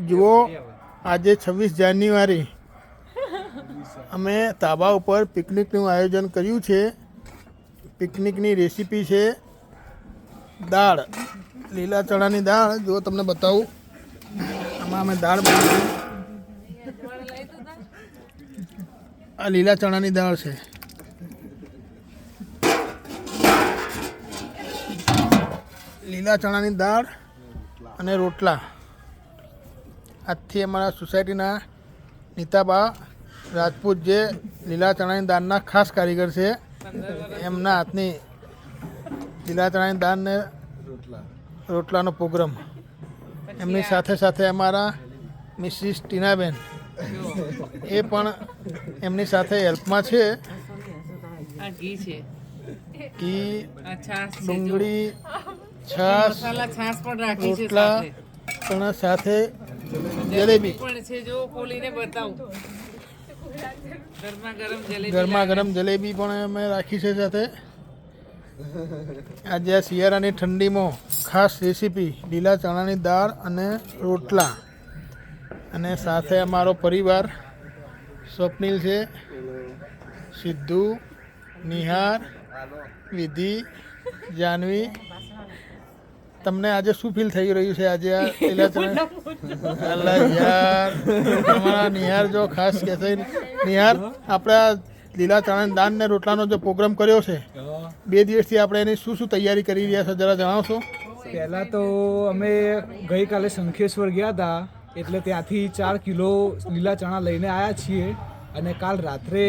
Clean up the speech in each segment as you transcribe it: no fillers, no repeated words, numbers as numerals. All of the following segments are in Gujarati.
જુઓ, આજે 26 જાન્યુઆરી અમે ધાબા ઉપર પિકનિકનું આયોજન કર્યું છે. પિકનિકની રેસીપી છે દાળ, લીલા ચણાની દાળ. જો તમને બતાવું, આમાં અમે દાળ બનાવી. આ લીલા ચણાની દાળ છે. લીલા ચણાની દાળ અને રોટલા. આજથી અમારા સોસાયટીના નીતાબા રાજપૂત, જે લીલા ચણાની દાળના ખાસ કારીગર છે, એમના હાથની લીલા ચણાની દાળ ને રોટલાનો પ્રોગ્રામ. એમની સાથે સાથે અમારા મિસિસ ટીનાબેન, એ પણ એમની સાથે હેલ્પમાં છે. ઘી, ડુંગળી, છાશ, રોટલા પણ સાથે જલેબી. ગરમા ગરમ જલેબી પણ અમે રાખી છે સાથે. આજે આ શિયાળાની ઠંડીમાં ખાસ રેસીપી લીલા ચણાની દાળ અને રોટલા. અને સાથે અમારો પરિવાર સ્વપ્નિલ છે, સિદ્ધુ, નિહાર, વિધિ, જાનવી. તમને આજે શું ફીલ થઈ રહ્યું છે? આજે આ લીલા ચણા યાર, તમારા નિહાર જો ખાસ કહે છે. નિહાર, આપણે આ લીલા ચણાની દાળ ને રોટલાનો જે પ્રોગ્રામ કર્યો છે, 2 દિવસથી આપણે એની શું શું તૈયારી કરી રહ્યા છો, જરા જણાવશો? પહેલાં તો અમે ગઈકાલે શંખેશ્વર ગયા હતા, એટલે ત્યાંથી 4 કિલો લીલા ચણા લઈને આવ્યા છીએ. અને કાલ રાત્રે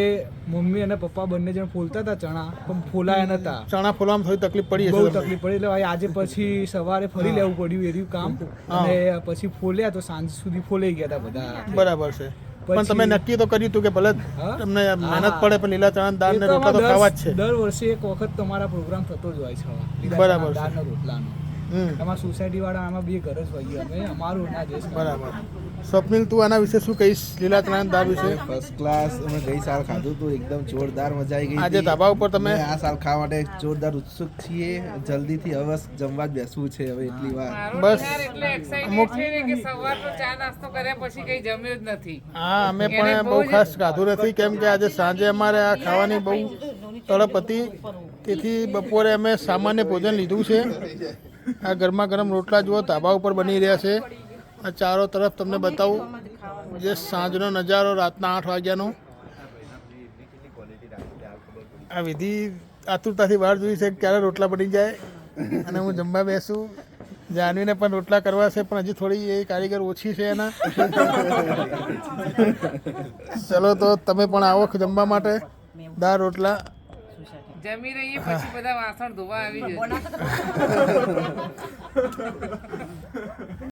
મમ્મી અને પપ્પા બંને જણ ફોલતા હતા ચણા, પણ ફોલાયા નતા. ચણા ફોલવામાં થોડી તકલીફ પડી, બહુ તકલીફ પડી. એટલે આજે પછી સવારે ફરી લેવું પડ્યું એર્યું કામ, અને પછી ફોલ્યા તો સાંજ સુધી ફોલાઈ ગયા હતા બધા. બરાબર છે. પણ તમે નક્કી તો કર્યું હતું કે ભલે તમને મહેનત પડે પણ લીલા ચણા દાળ ને રોટલા તો ખાવા જ છે. દર વર્ષે એક વખત તમારા પ્રોગ્રામ થતો જ હોય છે બરાબર દાળ ને રોટલાનો. અમારા સોસાયટી વાળા આમાં બે ઘર જ હોઈએ અમે, અમારું ના જઈશ. બરાબર. સ્વપ્નિલ, તું આના વિશે શું કહીશ? લીલા ચણાની દાળ વિશે ફર્સ્ટ ક્લાસ. અમે ગઈ સાલ ખાધું હતું, એકદમ જોરદાર મજા આવી ગઈ. આજે ધાબા ઉપર તમે આ સાલ ખાવા માટે જોરદાર ઉત્સુક છીએ. જલ્દીથી હવે જમવા જ બેસવું છે હવે, એટલી વાર. બસ અમુક સવારનો ચા નાસ્તો કર્યા પછી કઈ જમ્યો જ નથી. હા, અમે પણ બહુ ખાસ ખાધું નથી, કેમ કે આજે સાંજે અમારે આ ખાવાની બહુ તડપ હતી. તેથી બપોરે અમે સામાન્ય ભોજન લીધું છે. આ ગરમા ગરમ રોટલા જુઓ ધાબા ઉપર બની રહ્યા છે. આ ચારો તરફ તમને બતાવું, જે સાંજનો નજારો રાતના 8 વાગ્યાનો. આ વિધિ આતુરતાથી બહાર જોઈ છે ક્યારે રોટલા બની જાય અને હું જમવા બેસું. જાનવીને પણ રોટલા કરવા છે, પણ હજી થોડી એ કારીગર ઓછી છે એના. ચલો તો તમે પણ આવો જમવા માટે. દાળ રોટલા જમી રહીએ પછી બધા વાસણ ધોવા આવી જશે.